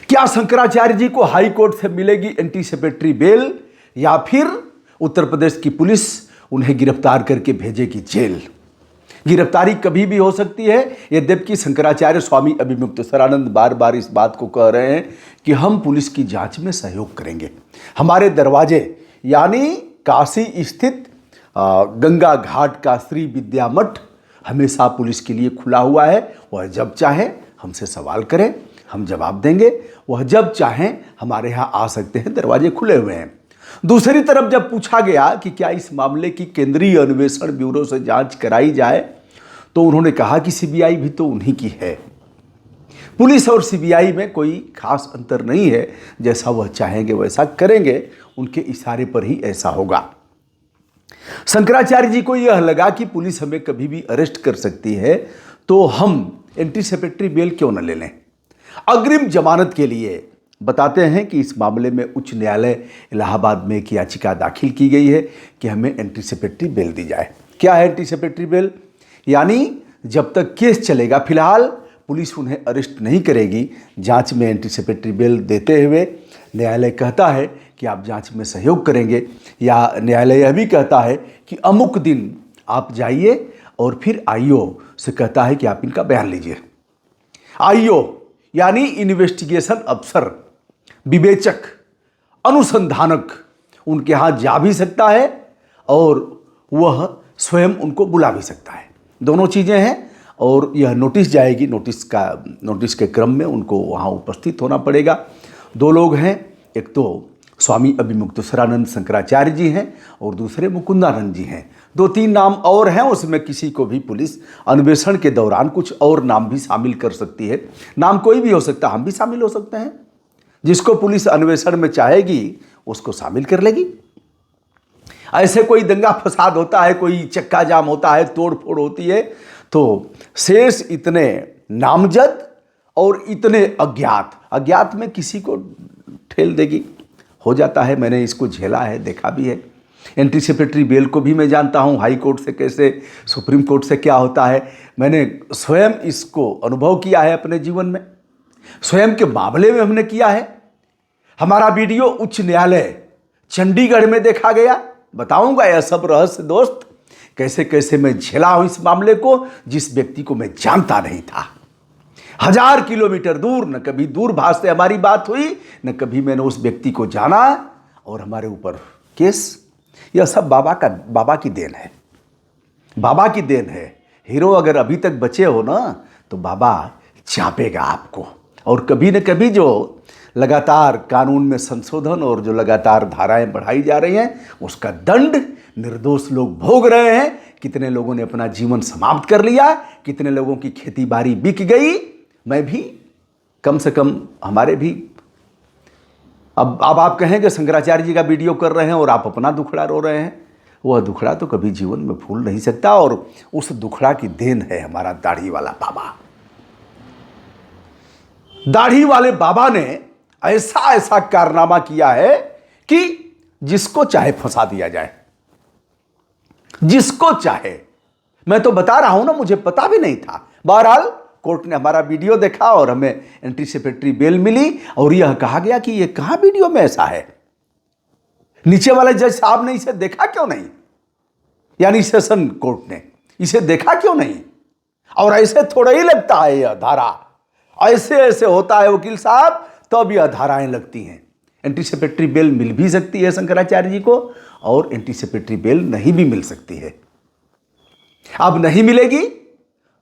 क्या शंकराचार्य जी को high court से मिलेगी एंटीसिपेटरी बेल या फिर उत्तर प्रदेश की पुलिस उन्हें गिरफ्तार करके भेजेगी जेल? गिरफ्तारी कभी भी हो सकती है। यद्यपि शंकराचार्य स्वामी अभिमुक्तेश्वरानंद बार बार इस बात को कह रहे हैं कि हम पुलिस की जांच में सहयोग करेंगे। हमारे दरवाजे यानी काशी स्थित गंगा घाट का श्री विद्या मठ हमेशा पुलिस के लिए खुला हुआ है। वह जब चाहे हमसे सवाल करें, हम जवाब देंगे। वह जब चाहें हमारे यहाँ आ सकते हैं, दरवाजे खुले हुए हैं। दूसरी तरफ जब पूछा गया कि क्या इस मामले की केंद्रीय अन्वेषण ब्यूरो से जांच कराई जाए, तो उन्होंने कहा कि सीबीआई भी तो उन्हीं की है। पुलिस और सीबीआई में कोई खास अंतर नहीं है। जैसा वह चाहेंगे वैसा करेंगे, उनके इशारे पर ही ऐसा होगा। शंकराचार्य जी को यह लगा कि पुलिस हमें कभी भी अरेस्ट कर सकती है, तो हम एंटीसिपेटरी बेल क्यों न ले लें। अग्रिम जमानत के लिए बताते हैं कि इस मामले में उच्च न्यायालय इलाहाबाद में एक याचिका दाखिल की गई है कि हमें एंटीसिपेटरी बेल दी जाए। क्या है एंटीसिपेटरी बेल? यानी जब तक केस चलेगा, फिलहाल पुलिस उन्हें अरेस्ट नहीं करेगी। जांच में एंटीसिपेटरी बेल देते हुए न्यायालय कहता है कि आप जांच में सहयोग करेंगे, या न्यायालय यह भी कहता है कि अमुक दिन आप जाइए और फिर आईओ से कहता है कि आप इनका बयान लीजिए। आईओ यानी इन्वेस्टिगेशन अफसर, विवेचक, अनुसंधानक उनके यहाँ जा भी सकता है और वह स्वयं उनको बुला भी सकता है। दोनों चीज़ें हैं। और यह नोटिस जाएगी, नोटिस के क्रम में उनको वहाँ उपस्थित होना पड़ेगा। दो लोग हैं, एक तो स्वामी अभिमुक्तेश्वरानंद शंकराचार्य जी हैं और दूसरे मुकुंदानंद जी हैं। 2-3 नाम और हैं, उसमें किसी को भी पुलिस अन्वेषण के दौरान कुछ और नाम भी शामिल कर सकती है। नाम कोई भी हो सकता है, हम भी शामिल हो सकते हैं। जिसको पुलिस अन्वेषण में चाहेगी उसको शामिल कर लेगी। ऐसे कोई दंगा फसाद होता है, कोई चक्का जाम होता है, तोड़ फोड़ होती है, तो शेष इतने नामजद और इतने अज्ञात में किसी को ठेल देगी। हो जाता है, मैंने इसको झेला है, देखा भी है। एंटीसिपेटरी बेल को भी मैं जानता हूँ, हाई कोर्ट से कैसे, सुप्रीम कोर्ट से क्या होता है। मैंने स्वयं इसको अनुभव किया है अपने जीवन में, स्वयं के मामले में हमने किया है। हमारा वीडियो उच्च न्यायालय चंडीगढ़ में देखा गया। बताऊंगा यह सब रहस्य दोस्त, कैसे कैसे मैं झेला हूं इस मामले को, जिस व्यक्ति को मैं जानता नहीं था। 1000 किलोमीटर दूर, न कभी दूरभाष से हमारी बात हुई, न कभी मैंने उस व्यक्ति को जाना, और हमारे ऊपर केस। यह सब बाबा की देन है। बाबा की देन है। हीरो अगर अभी तक बचे हो ना, तो बाबा चापेगा आपको। और कभी न कभी जो लगातार कानून में संशोधन और जो लगातार धाराएं बढ़ाई जा रही हैं, उसका दंड निर्दोष लोग भोग रहे हैं। कितने लोगों ने अपना जीवन समाप्त कर लिया, कितने लोगों की खेती बाड़ी बिक गई। मैं भी, कम से कम हमारे भी। अब आप कहेंगे शंकराचार्य जी का वीडियो कर रहे हैं और आप अपना दुखड़ा रो रहे हैं। वह दुखड़ा तो कभी जीवन में भूल नहीं सकता, और उस दुखड़ा की देन है हमारा दाढ़ी वाला बाबा। दाढ़ी वाले बाबा ने ऐसा कारनामा किया है कि जिसको चाहे फंसा दिया जाए, जिसको चाहे। मैं तो बता रहा हूं ना, मुझे पता भी नहीं था। बहरहाल कोर्ट ने हमारा वीडियो देखा और हमें एंटीसिपेटरी बेल मिली, और यह कहा गया कि यह कहां वीडियो में ऐसा है। नीचे वाले जज साहब ने इसे देखा क्यों नहीं, यानी सेशन कोर्ट ने इसे देखा क्यों नहीं। और ऐसे थोड़ा ही लगता है यह धारा, ऐसे होता है वकील साहब, तब यह धाराएं लगती हैं। एंटीसिपेटरी बेल मिल भी सकती है शंकराचार्य जी को, और एंटीसिपेटरी बेल नहीं भी मिल सकती है। अब नहीं मिलेगी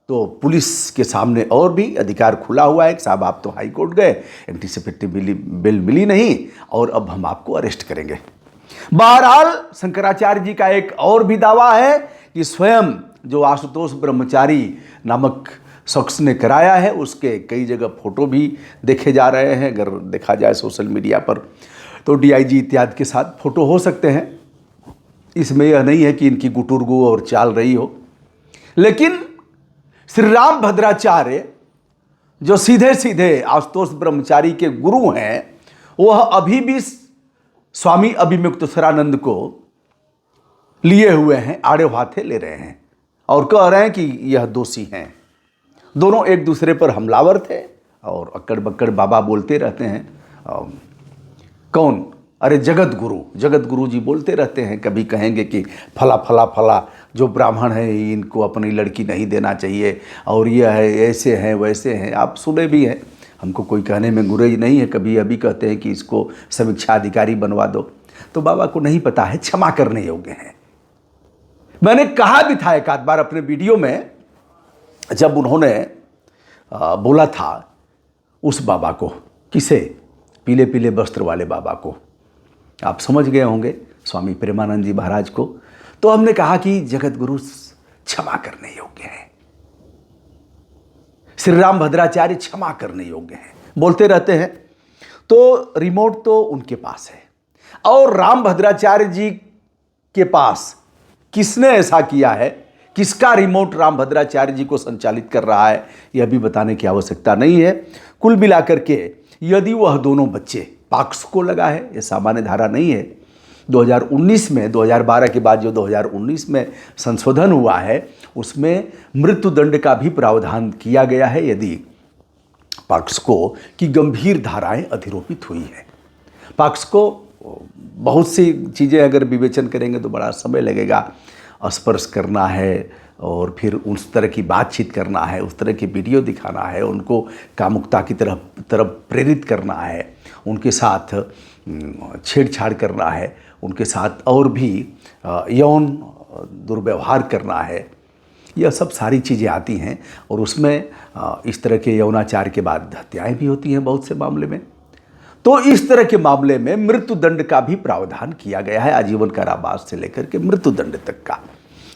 तो पुलिस के सामने और भी अधिकार खुला हुआ है कि साहब आप तो हाई कोर्ट गए, एंटीसिपेटरी बेल मिली नहीं, और अब हम आपको अरेस्ट करेंगे। बहरहाल शंकराचार्य जी का एक और भी दावा है कि स्वयं जो आशुतोष ब्रह्मचारी नामक शख्स ने कराया है, उसके कई जगह फोटो भी देखे जा रहे हैं। अगर देखा जाए सोशल मीडिया पर, तो डीआईजी इत्यादि के साथ फोटो हो सकते हैं। इसमें यह नहीं है कि इनकी गुटुरगु और चाल रही हो। लेकिन श्री राम भद्राचार्य जो सीधे सीधे आशुतोष ब्रह्मचारी के गुरु हैं, वह अभी भी स्वामी अभिमुक्तेश्वरानंद को लिए हुए हैं, आड़े हाथे ले रहे हैं और कह रहे हैं कि यह दोषी हैं। दोनों एक दूसरे पर हमलावर थे, और अक्कड़ बक्कड़ बाबा बोलते रहते हैं। कौन? अरे जगत गुरु जी बोलते रहते हैं। कभी कहेंगे कि फला फला फला जो ब्राह्मण है इनको अपनी लड़की नहीं देना चाहिए, और यह है, ऐसे हैं वैसे हैं। आप सुने भी हैं, हमको कोई कहने में गुरेज नहीं है। कभी अभी कहते हैं कि इसको समीक्षा अधिकारी बनवा दो, तो बाबा को नहीं पता है, क्षमा करने योग्य हैं। मैंने कहा भी था एक आध बार अपने वीडियो में, जब उन्होंने बोला था उस बाबा को, किसे? पीले पीले वस्त्र वाले बाबा को, आप समझ गए होंगे, स्वामी प्रेमानंद जी महाराज को। तो हमने कहा कि जगत गुरु क्षमा करने योग्य हैं, श्री राम भद्राचार्य क्षमा करने योग्य हैं, बोलते रहते हैं। तो रिमोट तो उनके पास है, और राम भद्राचार्य जी के पास किसने ऐसा किया है, किसका रिमोट राम भद्राचार्य जी को संचालित कर रहा है, यह भी बताने की आवश्यकता नहीं है। कुल मिलाकर के यदि वह दोनों बच्चे, पॉक्सो लगा है, यह सामान्य धारा नहीं है। 2019 में, 2012 के बाद जो 2019 में संशोधन हुआ है, उसमें मृत्युदंड का भी प्रावधान किया गया है यदि पॉक्सो की गंभीर धाराएं अधिरोपित हुई है। पॉक्सो बहुत सी चीज़ें अगर विवेचन करेंगे तो बड़ा समय लगेगा। स्पर्श करना है, और फिर उस तरह की बातचीत करना है, उस तरह की वीडियो दिखाना है, उनको कामुकता की तरफ प्रेरित करना है, उनके साथ छेड़छाड़ करना है, उनके साथ और भी यौन दुर्व्यवहार करना है। यह सब सारी चीज़ें आती हैं, और उसमें इस तरह के यौनाचार के बाद हत्याएं भी होती हैं बहुत से मामले में। तो इस तरह के मामले में मृत्युदंड का भी प्रावधान किया गया है, आजीवन कारावास से लेकर के मृत्युदंड तक का।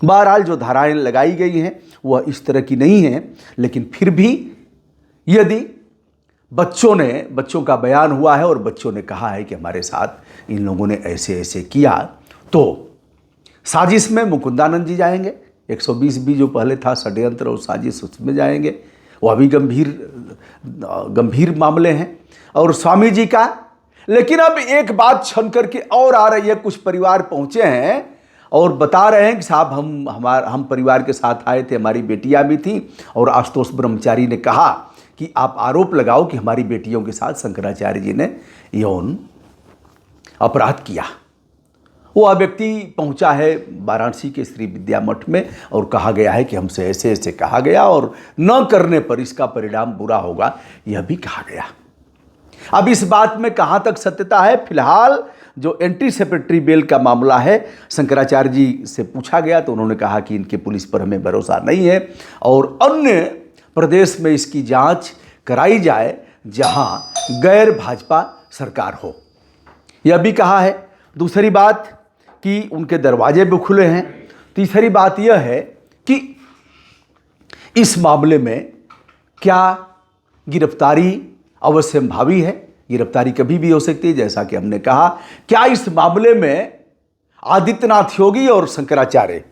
बहरहाल जो धाराएं लगाई गई हैं वह इस तरह की नहीं है, लेकिन फिर भी यदि बच्चों का बयान हुआ है और बच्चों ने कहा है कि हमारे साथ इन लोगों ने ऐसे ऐसे किया, तो साजिश में मुकुंदानंद जी जाएंगे। 120 भी जो पहले था षड्यंत्र और साजिश, उसमें जाएंगे। वह भी गंभीर मामले हैं। और स्वामी जी का, लेकिन अब एक बात छन करके और आ रही है। कुछ परिवार पहुंचे हैं और बता रहे हैं कि साहब हम परिवार के साथ आए थे, हमारी बेटियां भी थीं, और आशुतोष ब्रह्मचारी ने कहा कि आप आरोप लगाओ कि हमारी बेटियों के साथ शंकराचार्य जी ने यौन अपराध किया। वो व्यक्ति पहुंचा है वाराणसी के श्री विद्या मठ में, और कहा गया है कि हमसे ऐसे ऐसे कहा गया, और न करने पर इसका परिणाम बुरा होगा, यह भी कहा गया। अब इस बात में कहां तक सत्यता है? फिलहाल जो एंटीसेपेटरी बेल का मामला है, शंकराचार्य जी से पूछा गया तो उन्होंने कहा कि इनके पुलिस पर हमें भरोसा नहीं है, और अन्य प्रदेश में इसकी जांच कराई जाए जहां गैर भाजपा सरकार हो, यह भी कहा है। दूसरी बात कि उनके दरवाजे भी खुले हैं। तीसरी बात यह है कि इस मामले में क्या गिरफ्तारी अवश्यंभावी है, गिरफ्तारी कभी भी हो सकती है, जैसा कि हमने कहा। क्या इस मामले में आदित्यनाथ योगी और शंकराचार्य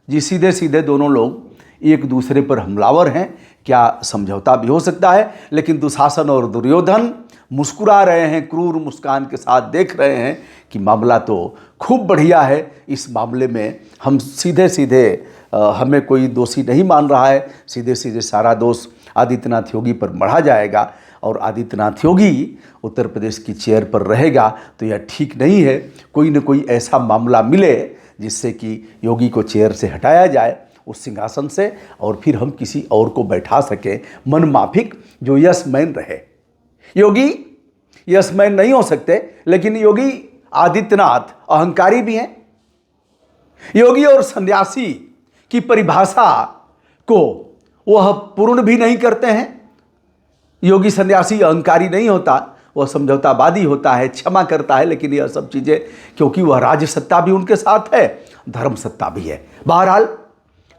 जी सीधे सीधे दोनों लोग एक दूसरे पर हमलावर हैं? क्या समझौता भी हो सकता है? लेकिन दुशासन और दुर्योधन मुस्कुरा रहे हैं, क्रूर मुस्कान के साथ देख रहे हैं कि मामला तो खूब बढ़िया है। इस मामले में हम सीधे सीधे हमें कोई दोषी नहीं मान रहा है, सीधे सीधे सारा दोष आदित्यनाथ योगी पर मढ़ा जाएगा, और आदित्यनाथ योगी उत्तर प्रदेश की चेयर पर रहेगा, तो यह ठीक नहीं है। कोई न कोई ऐसा मामला मिले जिससे कि योगी को चेयर से हटाया जाए, उस सिंहासन से, और फिर हम किसी और को बैठा सकें मन माफिक, जो यस मैन रहे। योगी यस मैन नहीं हो सकते, लेकिन योगी आदित्यनाथ अहंकारी भी हैं। योगी और सन्यासी की परिभाषा को वह पूर्ण भी नहीं करते हैं। योगी सन्यासी अहंकारी नहीं होता, वह समझौतावादी होता है, क्षमा करता है, लेकिन यह सब चीज़ें, क्योंकि वह राज्य सत्ता भी उनके साथ है, धर्म सत्ता भी है। बहरहाल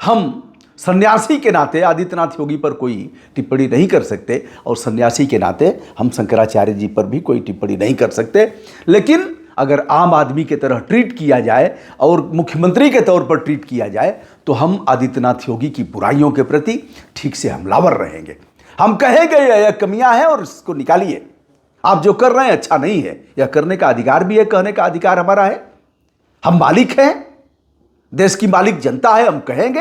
हम सन्यासी के नाते आदित्यनाथ योगी पर कोई टिप्पणी नहीं कर सकते, और सन्यासी के नाते हम शंकराचार्य जी पर भी कोई टिप्पणी नहीं कर सकते। लेकिन अगर आम आदमी के तरह ट्रीट किया जाए और मुख्यमंत्री के तौर पर ट्रीट किया जाए, तो हम आदित्यनाथ योगी की बुराइयों के प्रति ठीक से हमलावर रहेंगे। हम कहेंगे यह कमियां हैं और इसको निकालिए, आप जो कर रहे हैं अच्छा नहीं है। यह करने का अधिकार भी है, कहने का अधिकार हमारा है। हम मालिक हैं, देश की मालिक जनता है। हम कहेंगे,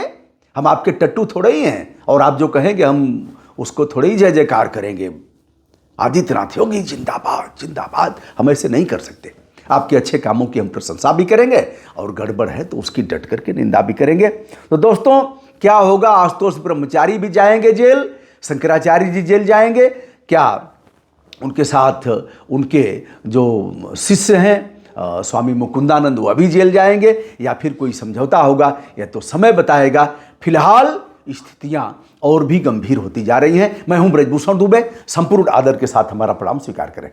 हम आपके टट्टू थोड़े ही हैं, और आप जो कहेंगे हम उसको थोड़े ही जय जयकार करेंगे। आदित्यनाथ योगी जिंदाबाद जिंदाबाद, हम ऐसे नहीं कर सकते। आपके अच्छे कामों की हम प्रशंसा भी करेंगे और गड़बड़ है तो उसकी डट करके निंदा भी करेंगे। तो दोस्तों क्या होगा, आशुतोष ब्रह्मचारी भी जाएंगे जेल, शंकराचार्य जी जेल जाएंगे क्या? उनके साथ उनके जो शिष्य हैं स्वामी मुकुंदानंद वो अभी जेल जाएंगे या फिर कोई समझौता होगा, यह तो समय बताएगा। फिलहाल स्थितियां और भी गंभीर होती जा रही हैं। मैं हूं ब्रजभूषण दुबे, संपूर्ण आदर के साथ हमारा प्रणाम स्वीकार करें।